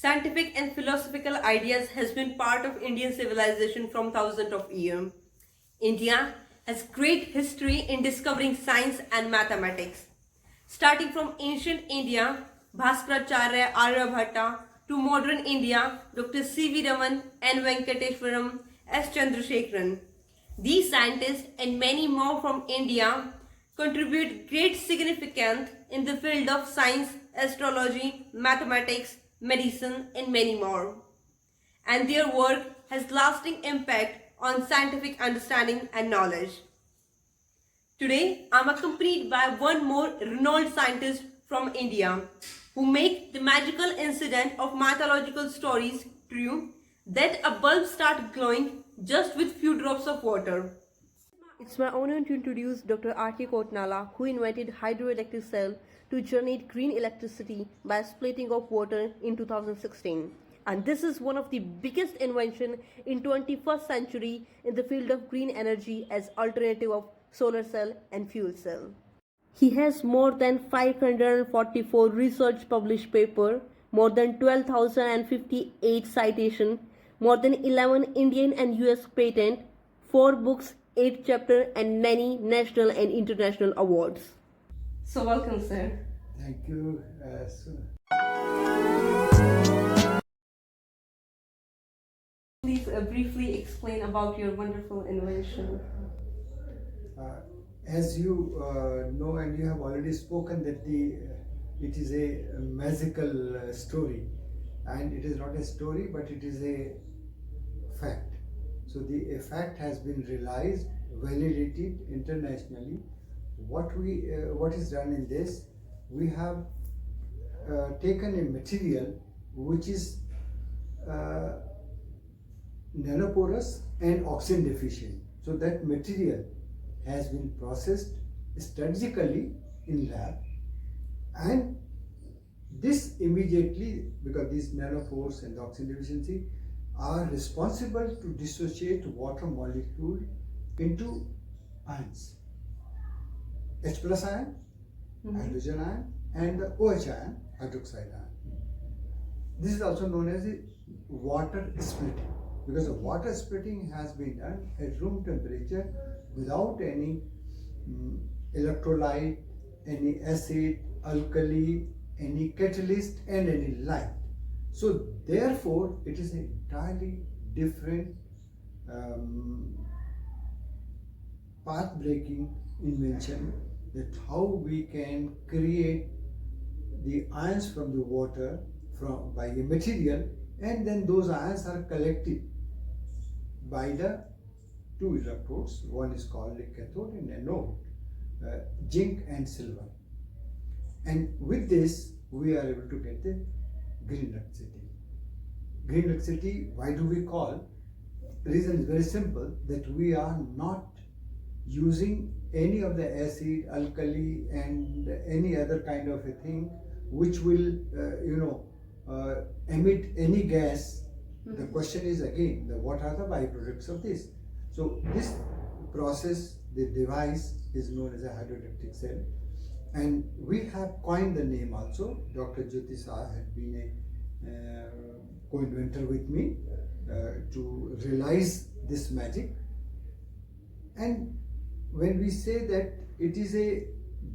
Scientific and philosophical ideas has been part of Indian civilization from thousands of years. India has great history in discovering science and mathematics. Starting from ancient India, Bhaskaracharya Aryabhatta, to modern India, Dr. C.V. Raman, N. Venkateswaram, S. Chandrasekharan. These scientists and many more from India contribute great significance in the field of science, astrology, mathematics, medicine, and many more. And their work has lasting impact on scientific understanding and knowledge. Today, I am accompanied by one more renowned scientist from India who make the magical incident of mythological stories true, that a bulb starts glowing just with few drops of water. It's my honor to introduce Dr. K Kotnala, who invented Hydroelectric Cell to generate green electricity by splitting of water in 2016. And this is one of the biggest invention in 21st century in the field of green energy as alternative of solar cell and fuel cell. He has more than 544 research published paper, more than 12,058 citation, more than 11 Indian and US patent, 4 books, 8 chapter and many national and international awards. So welcome, sir. Thank you. Please briefly explain about your wonderful invention. As you know, and you have already spoken that it is a magical story, and it is not a story, but it is a fact. So the fact has been realized, validated internationally. What is done in this? We have taken a material which is nanoporous and oxygen deficient. So that material has been processed strategically in lab, and this immediately, because these nanopores and the oxygen deficiency are responsible to dissociate water molecule into ions, H plus ion, hydrogen ion, and the OH ion, hydroxide ion. This is also known as the water splitting, because the water splitting has been done at room temperature without any electrolyte, any acid, alkali, any catalyst, and any light. So therefore it is an entirely different path-breaking invention, that how we can create the ions from the water by a material, and then those ions are collected by the two electrodes. One is called a cathode and anode, zinc and silver. And with this, we are able to get the green electricity. Green electricity, why do we call? The reason is very simple, that we are not using any of the acid, alkali, and any other kind of a thing which will, emit any gas. The question is again, what are the byproducts of this? So this process, the device, is known as a hydroelectric cell, and we have coined the name also. Dr. Joyti Shah had been a co-inventor with me to realize this magic. And when we say that it is a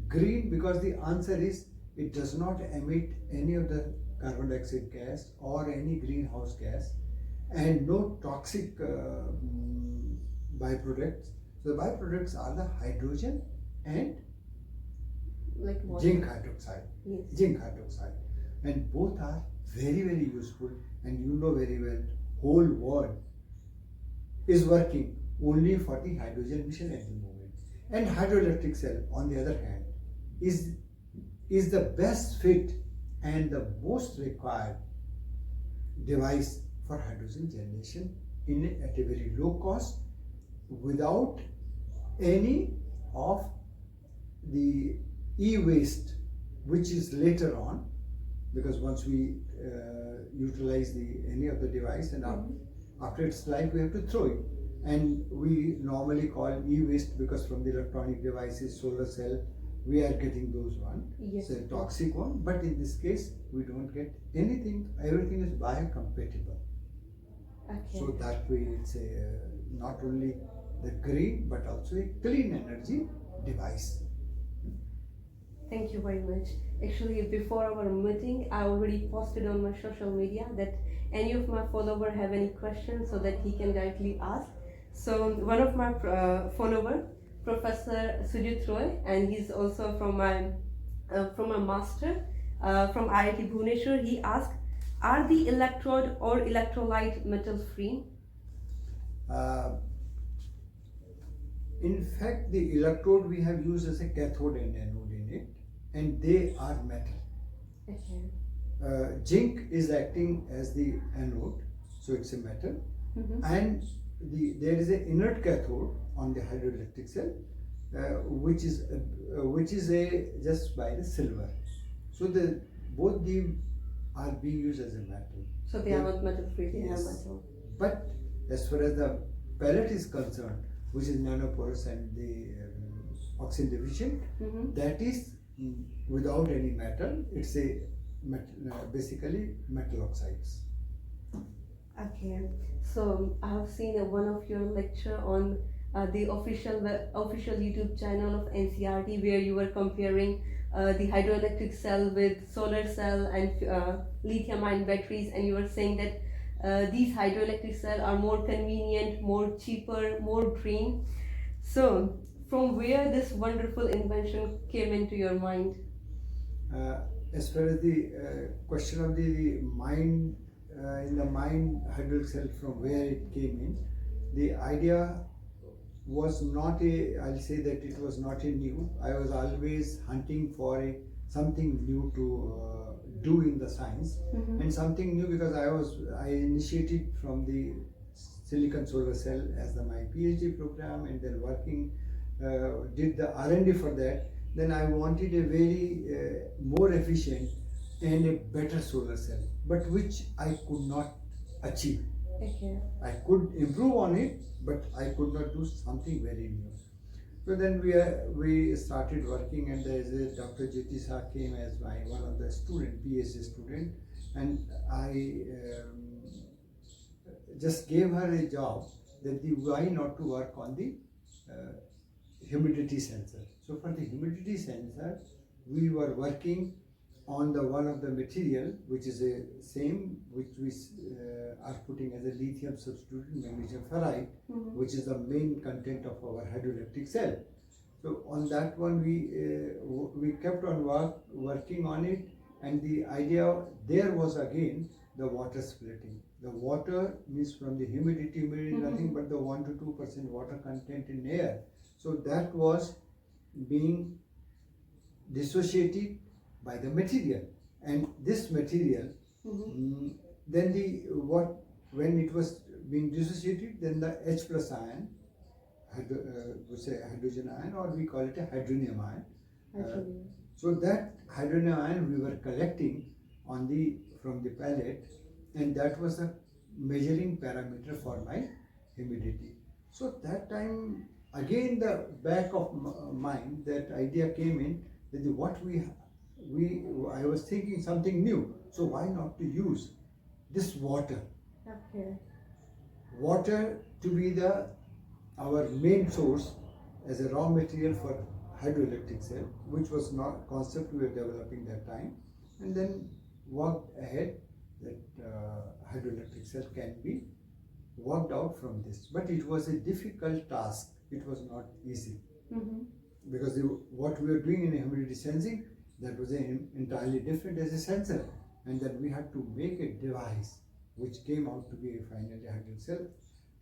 green, because the answer is it does not emit any of the carbon dioxide gas or any greenhouse gas, and no toxic byproducts. So the byproducts are the hydrogen and zinc hydroxide. Yes. Zinc hydroxide, and both are very, very useful. And you know very well, whole world is working only for the hydrogen mission at the moment. And hydroelectric cell, on the other hand, is the best fit and the most required device for hydrogen generation at a very low cost, without any of the e-waste, which is later on, because once we utilize any of the device, and after its life we have to throw it, and we normally call e-waste, because from the electronic devices, solar cell, we are getting those one. Yes. It's a toxic one, but in this case we don't get anything. Everything is biocompatible. Okay. So that way it's not only the green but also a clean energy device. Thank you very much. Actually, before our meeting, I already posted on my social media that any of my followers have any questions so that he can directly ask. So one of my follower, Professor Sujit Roy, and he's also from my master from IIT Bhubaneswar. He asked, "Are the electrode or electrolyte metals free?" In fact, the electrode we have used as a cathode and anode in it, and they are metal. Okay. Zinc is acting as the anode, so it's a metal, and there is an inert cathode on the hydroelectric cell, which is just by the silver. So both the are being used as a metal. So they are not metal free. They Yes. are metal. But as far as the pellet is concerned, which is nanoporous and the oxygen deficient, that is without any metal. It's a basically metal oxides. Okay, so I have seen one of your lecture on the official YouTube channel of NCRT where you were comparing the hydroelectric cell with solar cell and lithium-ion batteries, and you were saying that these hydroelectric cells are more convenient, more cheaper, more green. So, from where this wonderful invention came into your mind? As far as the question of the mind, in the mind hydroelectric cell, from where it came in, the idea was not I'll say that it was not a new. I was always hunting for something new to do in the science, and something new because I initiated from the silicon solar cell as my PhD program, and then working, did the R&D for that. Then I wanted a very more efficient and a better solar cell, but which I could not achieve. Okay. I could improve on it, but I could not do something very new. So then we started working, and there is a Dr. Joyti Shah came as one of the PhD student, and I just gave her a job that why not to work on the humidity sensor. So for the humidity sensor, we were working on one of the material which is a same which we are putting as a lithium substitute, magnesium ferrite, which is the main content of our hydroelectric cell. So on that one we kept on working on it, and the idea there was again the water splitting. The water means from the humidity nothing but the 1 to 2% water content in air. So that was being dissociated by the material, and this material then when it was being dissociated, then the H plus ion, we say hydrogen ion, or we call it a hydronium ion. So that hydronium ion we were collecting from the pellet, and that was a measuring parameter for my humidity. So that time again the back of mind that idea came in that I was thinking something new. So why not to use this water? Okay. Water to be our main source as a raw material for hydroelectric cell, which was not concept we were developing that time, and then worked ahead that hydroelectric cell can be worked out from this. But it was a difficult task. It was not easy because what we were doing in humidity sensing, that was entirely different as a sensor, and then we had to make a device which came out to be a finally hydroelectric cell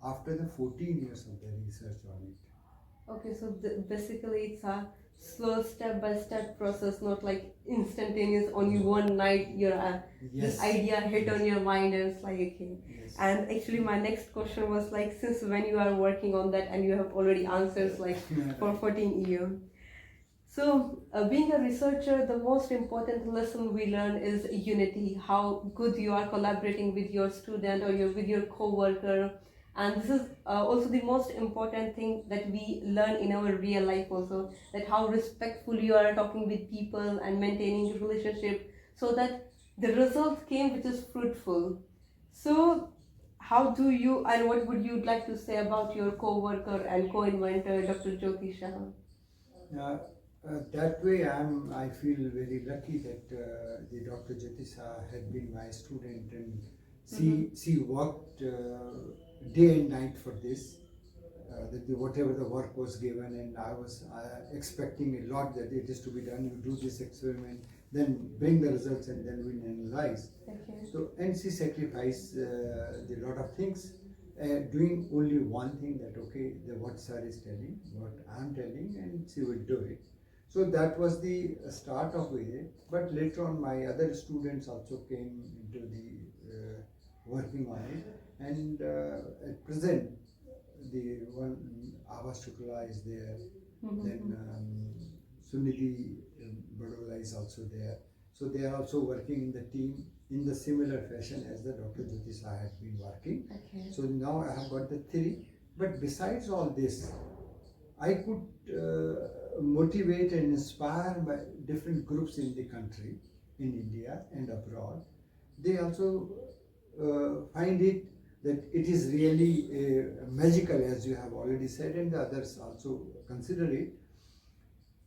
after the 14 years of the research on it. Okay, so basically it's a slow step-by-step process, not like instantaneous. Only one night this idea hit on your mind and it's like okay. Yes. And actually my next question was like, since when you are working on that, and you have already answers like for 14 years. So being a researcher, the most important lesson we learn is unity, how good you are collaborating with your student or with your co-worker. And this is also the most important thing that we learn in our real life also, that how respectful you are talking with people and maintaining relationship, so that the result came which is fruitful. So, how do you and what would you like to say about your co-worker and co-inventor, Dr. Joyti Shah? That way, I feel very lucky that the Dr. Joyti Shah had been my student, and she worked day and night for this. Whatever the work was given, and I was expecting a lot that it is to be done. You do this experiment, then bring the results, and then we analyze. Okay. So, and she sacrificed a lot of things, doing only one thing, that okay, what sir is telling, what I'm telling, and she will do it. So that was the start of it. But later on, my other students also came into the working on it, and at present, the one Avas Shukla is there, then Sunidhi Badola is also there. So they are also working in the team in the similar fashion as the Dr. Joyti Shah had been working. Okay. So now I have got the theory. But besides all this, I could motivate and inspire by different groups in the country, in India and abroad. They also find it that it is really magical, as you have already said, and the others also consider it.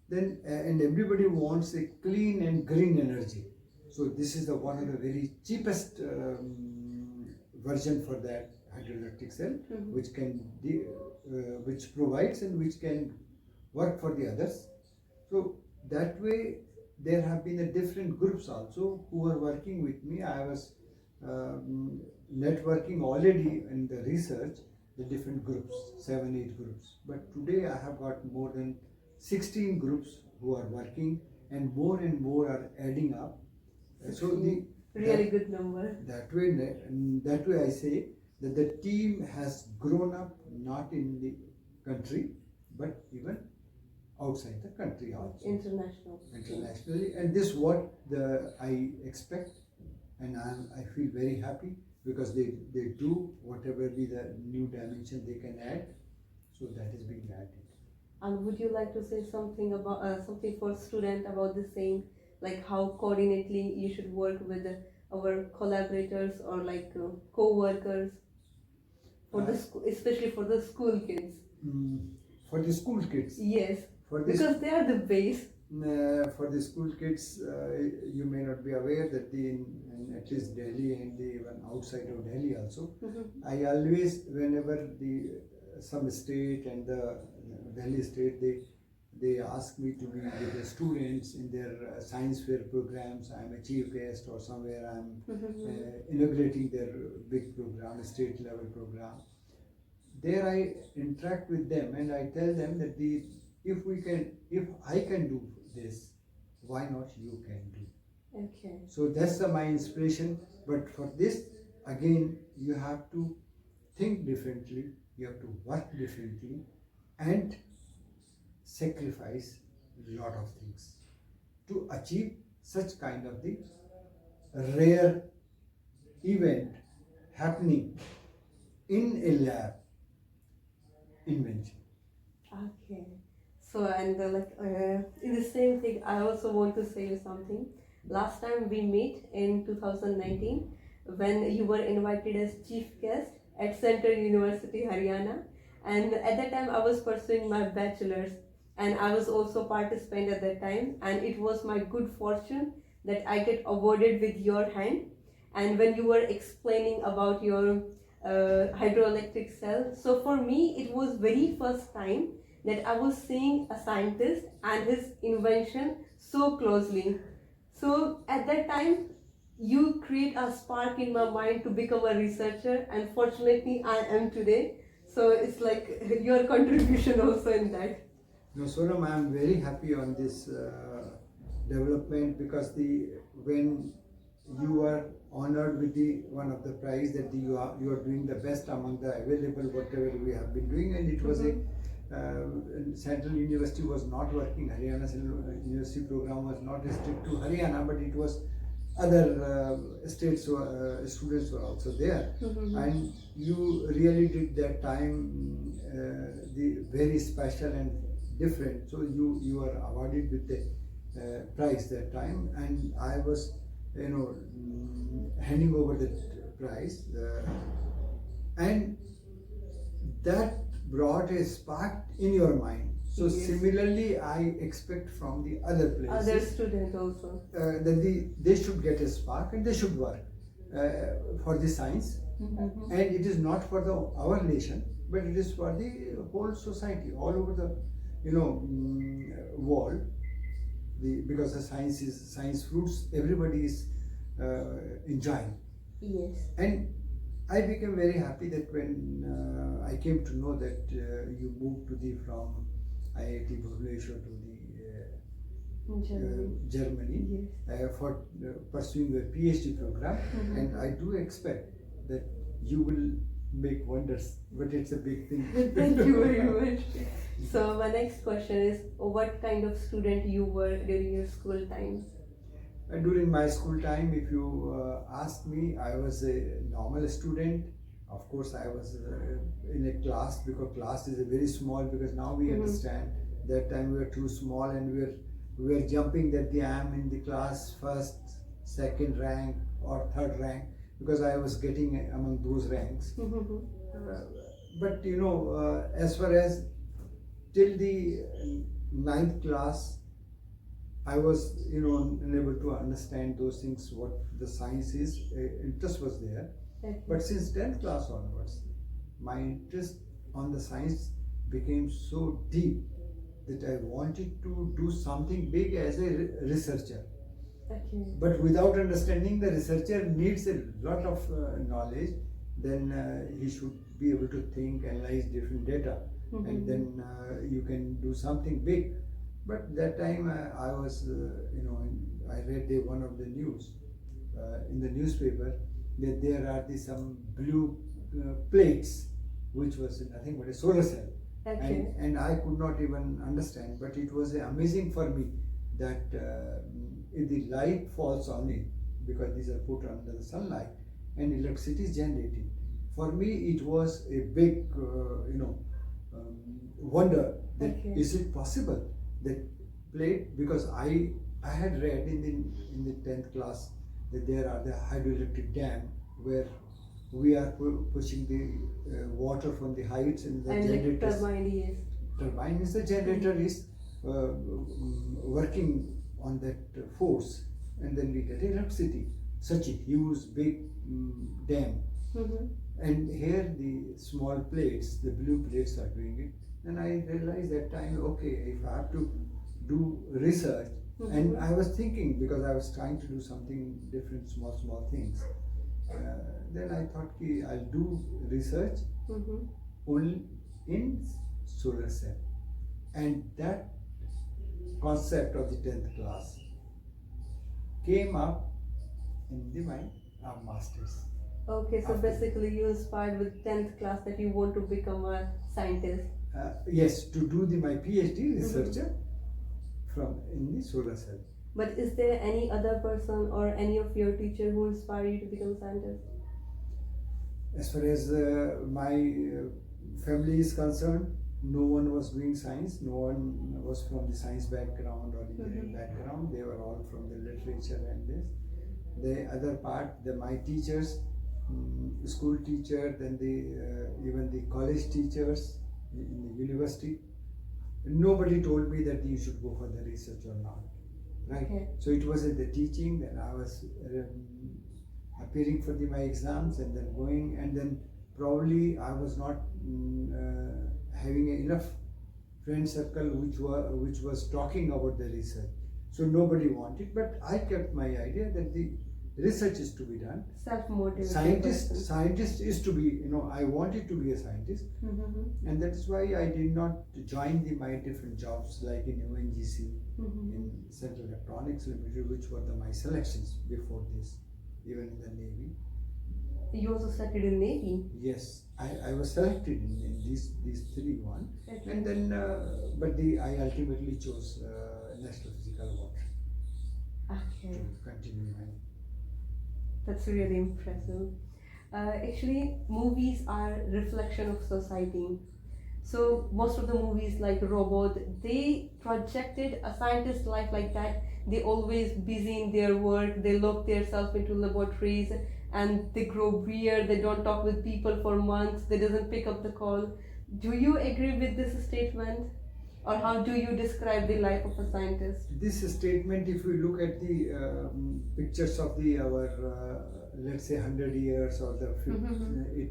Then and everybody wants a clean and green energy. So this is one of the very cheapest version for that hydroelectric cell, which can which provides and which can work for the others. So that way, there have been a different groups also who are working with me. I was networking already in the research, the different groups, 7-8 groups. But today I have got more than 16 groups who are working, and more are adding up. So good number. That way I say that the team has grown up not in the country, but even outside the country also. Internationally, and this is what I expect, and I feel very happy, because they do whatever be the new dimension they can add. So that is being added. And would you like to say something about something for student about the same, like how coordinately you should work with our collaborators or like co-workers for the especially for the school kids? For the school kids? Yes, because they are the base. For the school kids, you may not be aware that in at least Delhi and even outside of Delhi also, I always, whenever some state and the Delhi state, they ask me to be with the students in their science fair programs. I'm a chief guest, or somewhere I'm inaugurating their big program, state level program. There I interact with them, and I tell them that if I can do this, why not you can do? Okay. So that's my inspiration. But for this, again, you have to think differently, you have to work differently, and sacrifice a lot of things to achieve such kind of the rare event happening in a lab invention. Okay. So, and in the same thing, I also want to say you something. Last time we met in 2019, when you were invited as chief guest at Central University, Haryana, and at that time I was pursuing my bachelor's, and I was also participant at that time, and it was my good fortune that I get awarded with your hand. And when you were explaining about your hydroelectric cell, so for me it was very first time that I was seeing a scientist and his invention so closely. So at that time, you create a spark in my mind to become a researcher, and fortunately I am today. So it's like your contribution also in that. No, Soram, I am very happy on this development, because when you are honored with one of the prize, that you are doing the best among the available whatever we have been doing, and it was Central University was not working. Haryana Central University program was not restricted to Haryana, but it was other states, students were also there, and you really did that time the very special and different. So you were awarded with the prize that time, and I was handing over the prize, and that brought a spark in your mind. So Yes. similarly, I expect from the other places Other students also. that they should get a spark and they should work for the science. Mm-hmm. And it is not for our nation, but it is for the whole society, all over the world. Because the science fruits, everybody is enjoying. Yes. And I became very happy that when I came to know that you moved from IITBBS to Germany Yes. for pursuing your PhD program, Mm-hmm. and I do expect that you will make wonders, but it's a big thing. Thank you very much. So my next question is, what kind of student you were during your school times? During my school time, if you ask me, I was a normal student. Of course, I was in a class, because class is a very small, because now we Mm-hmm. understand that time we were too small, and we were jumping that I am in the class first, second rank or third rank, because I was getting among those ranks. Mm-hmm. But as far as till the ninth class, I was unable to understand those things, what the science is. Interest was there, Okay. but since 10th class onwards, my interest on the science became so deep that I wanted to do something big as a researcher. Okay. But without understanding, the researcher needs a lot of knowledge. Then he should be able to think, analyze different data, Mm-hmm. and then you can do something big. But that time I was, I read one of the news in the newspaper that there are some blue plates, which was nothing but a solar cell. Okay. And I could not even understand, but it was amazing for me that if the light falls on it, because these are put under the sunlight, and electricity is generated. For me, it was a big, wonder that Okay. is it possible that plate, because I had read in the 10th class that there are the hydroelectric dam where we are pushing the water from the heights, and the And like generators. turbine, yes. Turbine is the generator is working on that force, and then we get electricity. Such a huge big dam, Mm-hmm. and here the small plates, the blue plates are doing it. And I realized that time, okay, if I have to do research, and I was thinking, because I was trying to do something different, small things. Then I thought, I'll do research Mm-hmm. only in solar cell, and that concept of the 10th class came up in my masters. Okay, so After- basically you inspired with 10th class that you want to become a scientist. Yes, to do my PhD researcher from in the solar cell. But is there any other person or any of your teacher who inspired you to become a scientist? As far as my family is concerned, no one was doing science. No one was from the science background or engineering background. They were all from the literature and this. The other part, my teachers, school teacher, then even the college teachers in the university, nobody told me that you should go for the research or not. Right? Okay. So it was the teaching, then I was appearing for my exams, and then going, and then probably I was not having enough friend circle which was talking about the research. So nobody wanted, but I kept my idea that the research is to be done. Self-motivated. Scientist is to be, I wanted to be a scientist, Mm-hmm. and that is why I did not join my different jobs like in ONGC, Mm-hmm. in Central Electronics Limited, which were my selections before this, even in the Navy. You also studied in Navy. Yes, I was selected in these three one, Okay. and then but I ultimately chose National Physical Water Okay. to continue my. That's really impressive. Actually, movies are reflection of society. So most of the movies like Robot, they projected a scientist's life like that. They always busy in their work. They lock themselves into laboratories and they grow weird, they don't talk with people for months, they doesn't pick up the call. Do you agree with this statement? Or how do you describe the life of a scientist? This statement, if we look at the pictures of the our let's say 100 years or the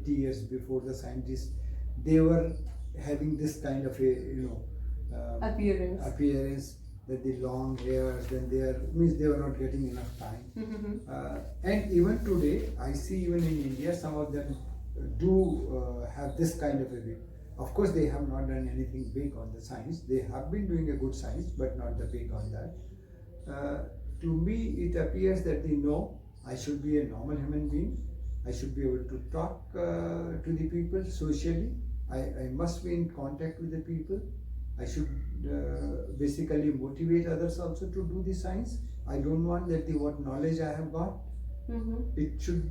80 years before, the scientists, they were having this kind of a appearance, that the long hairs, then they are, means they were not getting enough time. And even today, I see even in India, some of them do have this kind of a way. Of course, they have not done anything big on the science. They have been doing a good science, but not the big on that. To me, it appears that they know I should be a normal human being. I should be able to talk to the people socially. I must be in contact with the people. I should basically motivate others also to do the science. I don't want that what knowledge I have got, it should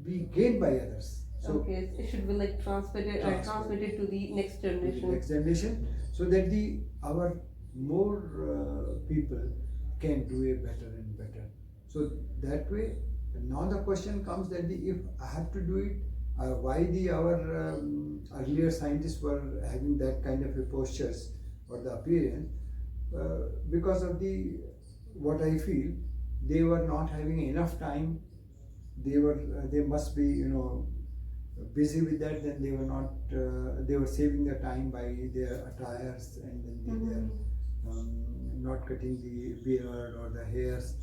be gained by others. So okay, it should be like transmitted to the next generation. So that our more people can do it better and better. So that way, now the question comes that if I have to do it, why our earlier scientists were having that kind of a postures or the appearance, because of what I feel, they were not having enough time. They must be busy with that. Then they were not. They were saving their time by their attires, and then they were not cutting the beard or the hairs.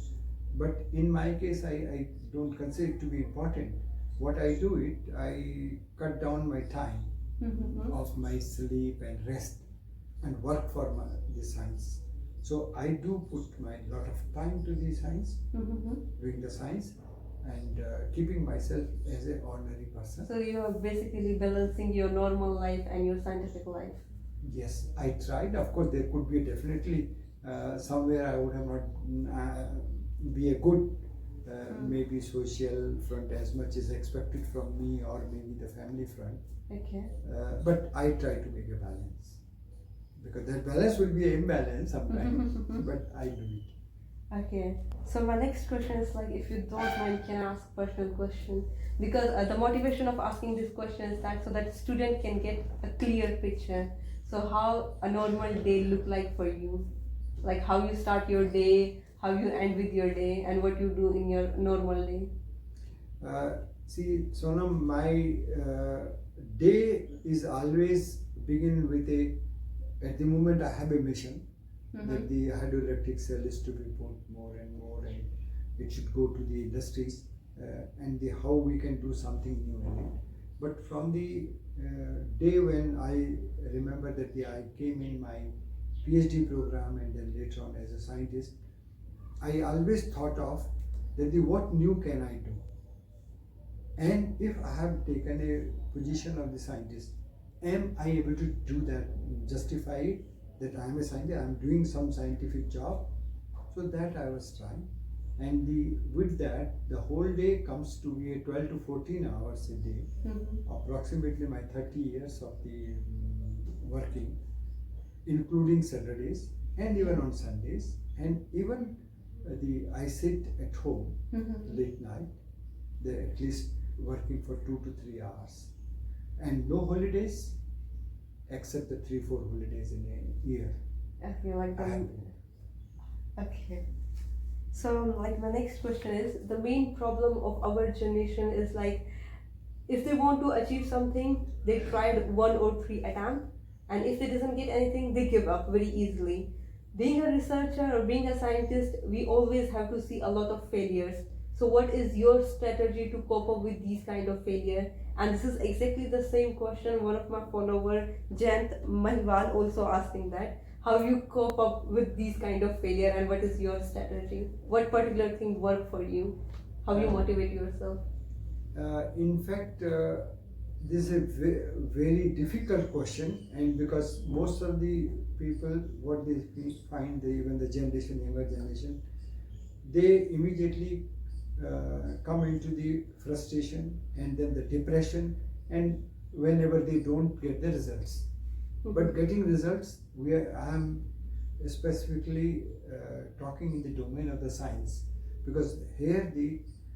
But in my case, I don't consider it to be important. What I do I cut down my time of my sleep and rest and work for the science. So I do put my lot of time to the science, doing the science, and keeping myself as an ordinary person. So you are basically balancing your normal life and your scientific life. Yes, I tried. Of course, there could be definitely somewhere I would have not be a good maybe social front as much as expected from me, or maybe the family front. Okay. But I try to make a balance, because that balance will be an imbalance sometimes. But I do it. Okay. So my next question is like, if you don't mind, can I ask a personal question? Because the motivation of asking this question is that so that student can get a clear picture. So how a normal day look like for you? Like how you start your day, how you end with your day, and what you do in your normal day. See, Sonam, my day is always begin with at the moment I have a mission that the hydroelectric cell is to be put more and more, and it should go to the industries, and how we can do something new in it. But from the day when I remember that I came in my PhD program and then later on as a scientist, I always thought of that what new can I do? And if I have taken a position of the scientist, am I able to do that, justify it, that I am a scientist, I am doing some scientific job? So that I was trying. And with that, the whole day comes to be 12 to 14 hours a day, approximately my 30 years of the working, including Saturdays and even on Sundays, and even I sit at home late night, at least working for 2 to 3 hours, and no holidays except the 3-4 holidays in a year. Okay, like that. Okay. So like my next question is, the main problem of our generation is like, if they want to achieve something, they tried 1 or 3 attempts, and if they doesn't get anything, they give up very easily. Being a researcher or being a scientist, we always have to see a lot of failures. So what is your strategy to cope up with these kind of failure? And this is exactly the same question one of my follower, Jant Mahwal, also asking that. How you cope up with these kind of failure, and what is your strategy? What particular thing work for you? How you motivate yourself? In fact, this is a very difficult question, and because most of the people, what they find, even the younger generation, they immediately come into the frustration and then the depression, and whenever they don't get the results. But getting results, I am specifically talking in the domain of the science, because here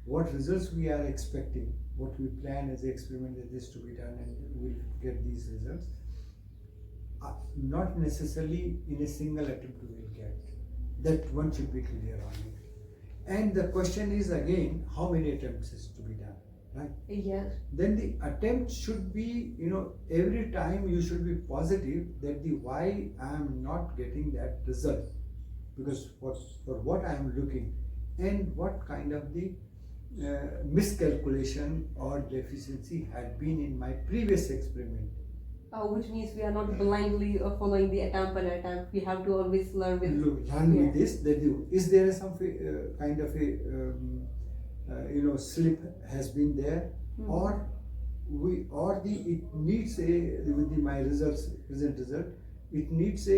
what results we are expecting, what we plan as an experiment that is to be done, and we'll get these results. Not necessarily in a single attempt we will get. That one should be clear on it. And the question is again, how many attempts is to be done, right? Yes. Then the attempt should be, every time you should be positive that the why I am not getting that result, because for what I am looking, and what kind of the miscalculation or deficiency had been in my previous experiment. Which means we are not blindly following the attempt and attempt. We have to always learn with. With this. That is there some kind of a slip has been there, or it needs my present result. It needs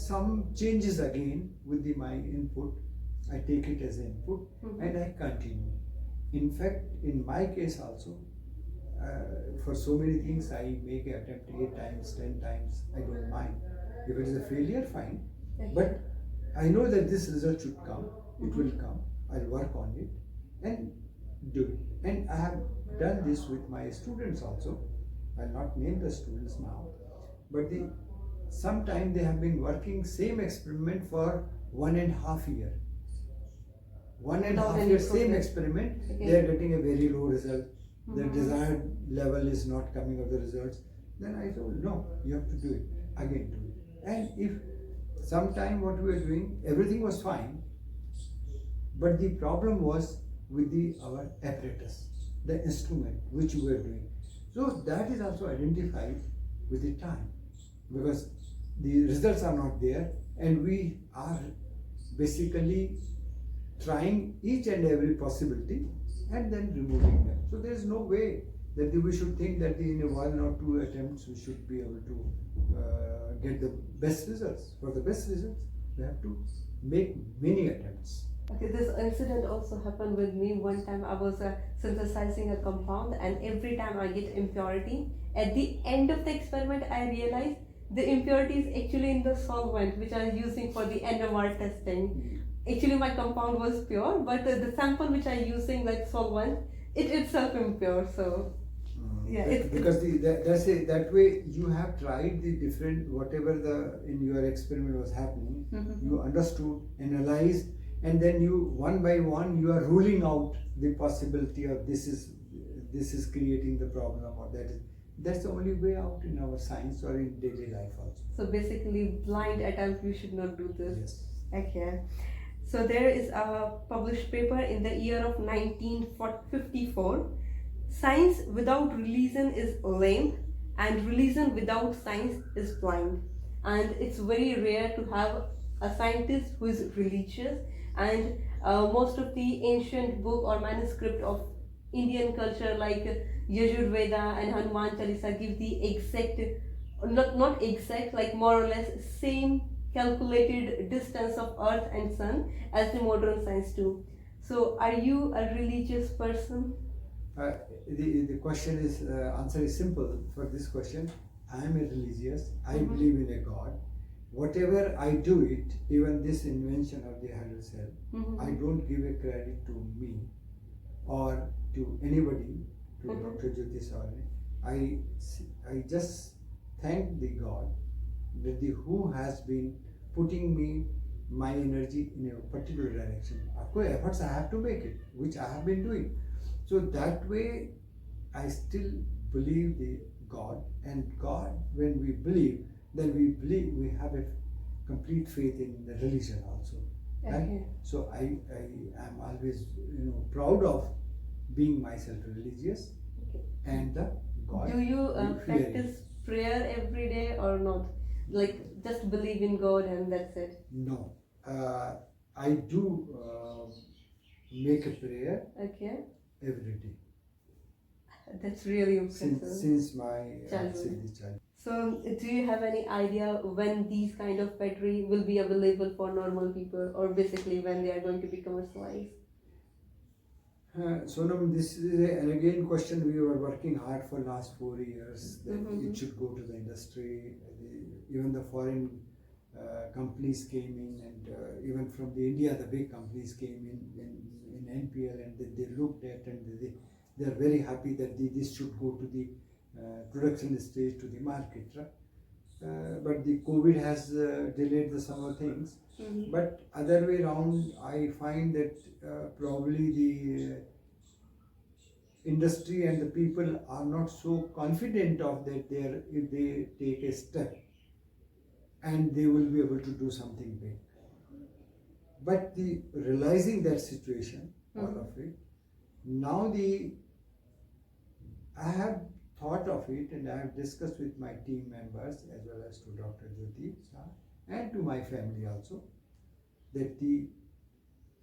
some changes again with my input. I take it as input and I continue. In fact, in my case also, for so many things I make an attempt 8 times, 10 times, I don't mind. If it is a failure, fine. But I know that this result should come, it will come, I'll work on it and do it. And I have done this with my students also. I'll not name the students now, but sometime they have been working same experiment for 1.5 years. 1.5 years, same experiment, they are getting a very low result. The desired level is not coming of the results. Then I told, no, you have to do it, again do it. And if sometime what we were doing, everything was fine, but the problem was with our apparatus, the instrument which we were doing. So that is also identified with the time, because the results are not there and we are basically trying each and every possibility and then removing them. So there is no way that we should think that in 1 or 2 attempts we should be able to get the best results. For the best results, we have to make many attempts. Okay, this incident also happened with me. One time I was synthesizing a compound, and every time I get impurity, at the end of the experiment I realized the impurity is actually in the solvent which I was using for the NMR testing. Actually my compound was pure, but the sample which I using like solvent, it itself impure. So yeah, because that way you have tried the different whatever in your experiment was happening. You understood, analyzed, and then you one by one you are ruling out the possibility of this is creating the problem, or that's the only way out in our science or in daily life also. So basically blind attempt, we should not do this. Yes. Okay. So there is a published paper in the year of 1954. Science without religion is lame, and religion without science is blind. And it's very rare to have a scientist who is religious, and most of the ancient book or manuscript of Indian culture like Yajurveda and Hanuman Chalisa give the exact, not exact, like more or less same calculated distance of Earth and Sun as the modern science do. So are you a religious person? The question is, answer is simple for this question. I am a religious, I believe in a God. Whatever I do it, even this invention of the hydroelectric cell, I don't give a credit to me or to anybody, to Dr. Joyti Shah. I just thank the God that who has been putting my energy in a particular direction. Of course, efforts I have to make it, which I have been doing. So that way, I still believe the God, and God, when we believe, then we have a complete faith in the religion also. Right? Okay. So I am always proud of being myself religious, and the God. Do you practice prayer every day or not? Like just believe in God and that's it? No, I do make a prayer. Okay. Every day. That's really impressive. Since my childhood. childhood. So, do you have any idea when these kind of battery will be available for normal people, or basically when they are going to be commercialized? Sonam, this is an again question we were working hard for last 4 years that it should go to the industry. Even the foreign companies came in, and even from the India, the big companies came in NPL, and they looked at, and they are very happy that this should go to the production stage, to the market. Right? But the COVID has delayed some of things. Mm-hmm. But other way around, I find that probably the industry and the people are not so confident of that if they take a step, and they will be able to do something big. But realizing that situation, all of it, now I have thought of it, and I have discussed with my team members as well as to Dr. Joyti Shah and to my family also, that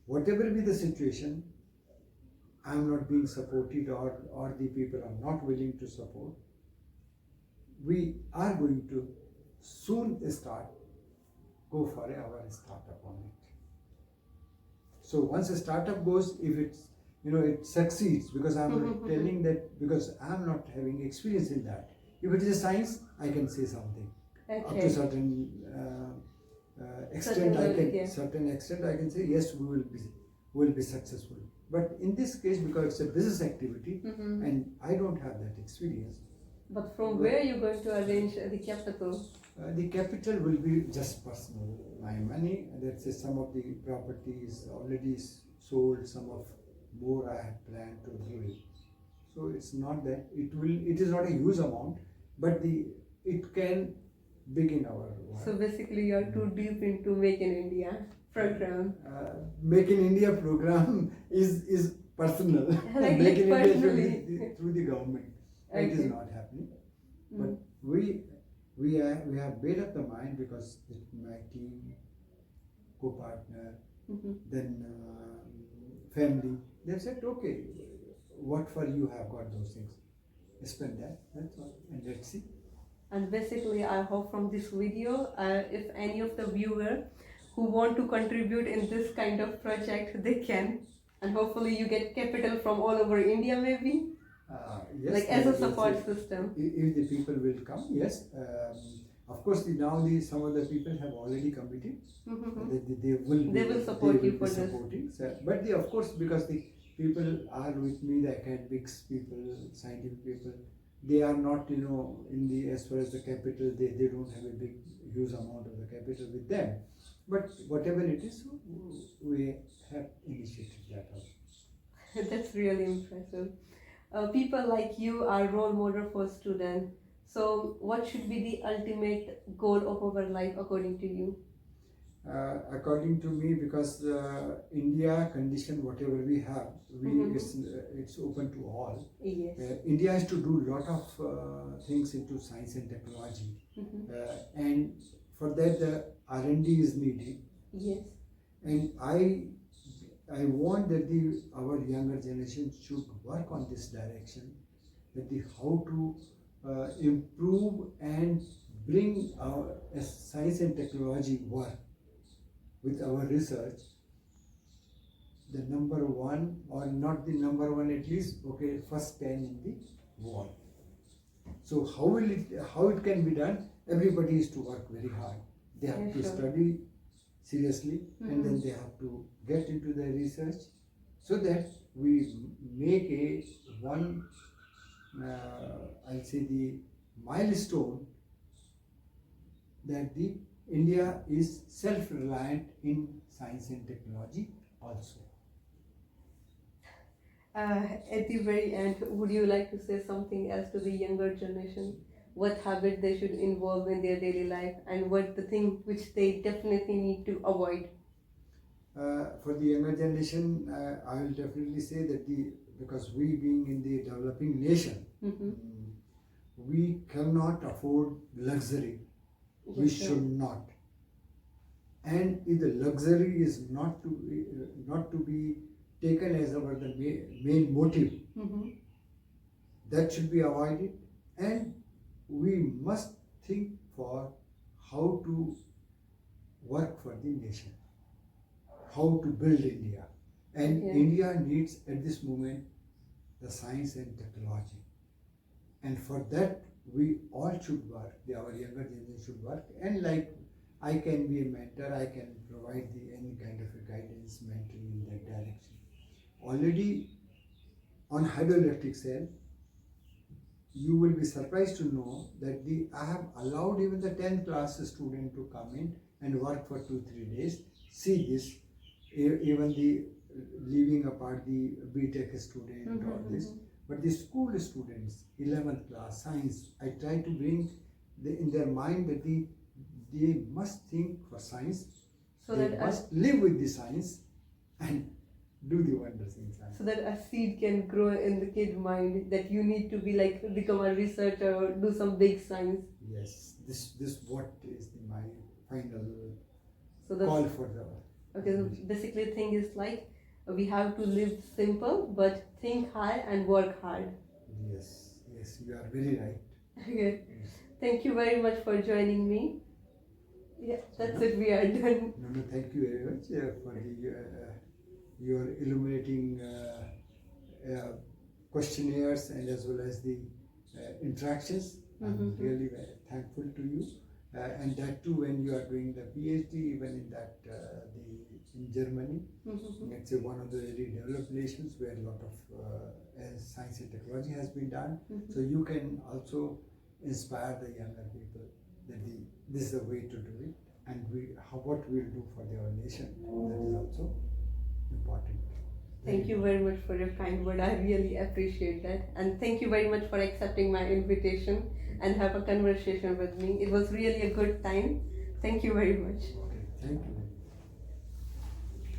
whatever be the situation, I am not being supported, or the people are not willing to support, we are going to soon go for our startup on it. So once a startup goes, if it succeeds, because I'm telling that because I'm not having experience in that. If it is a science, I can say something. Okay. Up to certain extent, certain extent I can say yes, we will be successful. But in this case, because it's a business activity, and I don't have that experience. But from where are you going to arrange the capital? The capital will be just personal. My money, let's say some of the properties already sold, some of more I have planned to give it. So it's not that it is not a huge amount, but it can begin our work. So basically you are too deep into Make in India program. Make in India program is personal. Like Make in personally. India through the government. Okay. It is not happening. But we have made up the mind, because my team, co-partner, then family, they said, okay, what for you have got those things, spend that, that's all, and let's see. And basically I hope from this video, if any of the viewer who want to contribute in this kind of project, they can, and hopefully you get capital from all over India maybe. Yes, like as a support system. If the people will come, yes. Of course, now some of the people have already committed. They will support you for supporting. this. So, but of course, because the people are with me, the academics people, scientific people, they are not, in as far as the capital, they don't have a huge amount of the capital with them. But whatever it is, we have initiated that also. That's really impressive. People like you are role model for students. So what should be the ultimate goal of our life according to you? According to me, because India condition, whatever we have, it's open to all. Yes. India has to do a lot of things into science and technology, and for that the R&D is needed. Yes. And I want that our younger generation should work on this direction, that how to improve and bring our science and technology work with our research, the number one, or not the number one, at least, okay, first 10 in the world. So how it can be done? Everybody is to work very hard. They have to study seriously, and then they have to get into the research, so that we make I'll say the milestone, that India is self-reliant in science and technology also. At the very end, would you like to say something else to the younger generation? What habit they should involve in their daily life, and what the thing which they definitely need to avoid? For the younger generation, I will definitely say that because we being in the developing nation, we cannot afford luxury. Yes, we should not. And if the luxury is not to be taken as the main motive, that should be avoided. And we must think for how to work for the nation, how to build India. And India needs at this moment the science and technology. And for that, we all should work, our younger generation should work. And like I can be a mentor, I can provide any kind of a guidance mentally in that direction. Already on hydroelectric cell, you will be surprised to know that I have allowed even the 10th class student to come in and work for 2-3 days, see this, even the leaving apart the BTech student or this, but the school students, 11th class science, I try to bring in their mind that they must think for science, so they must live with the science and do the wonders in science. So that a seed can grow in the kid's mind that you need to be like become a researcher or do some big science. Yes, this what is my final so call for the. Okay, so basically the thing is like we have to live simple but think high and work hard. Yes, you are very right. Okay, thank you very much for joining me. Yeah, that's it. We are done. No, thank you very much for your illuminating questionnaires and as well as the interactions. I'm really very thankful to you, and that too when you are doing the PhD, even in that in Germany. It's one of the very developed nations where a lot of science and technology has been done. So you can also inspire the younger people that this is the way to do it, and what we'll do for our nation. That is also important. Thank you very much for your kind word. I really appreciate that, and thank you very much for accepting my invitation and have a conversation with me. It was really a good time. Thank you very much. Okay, thank you.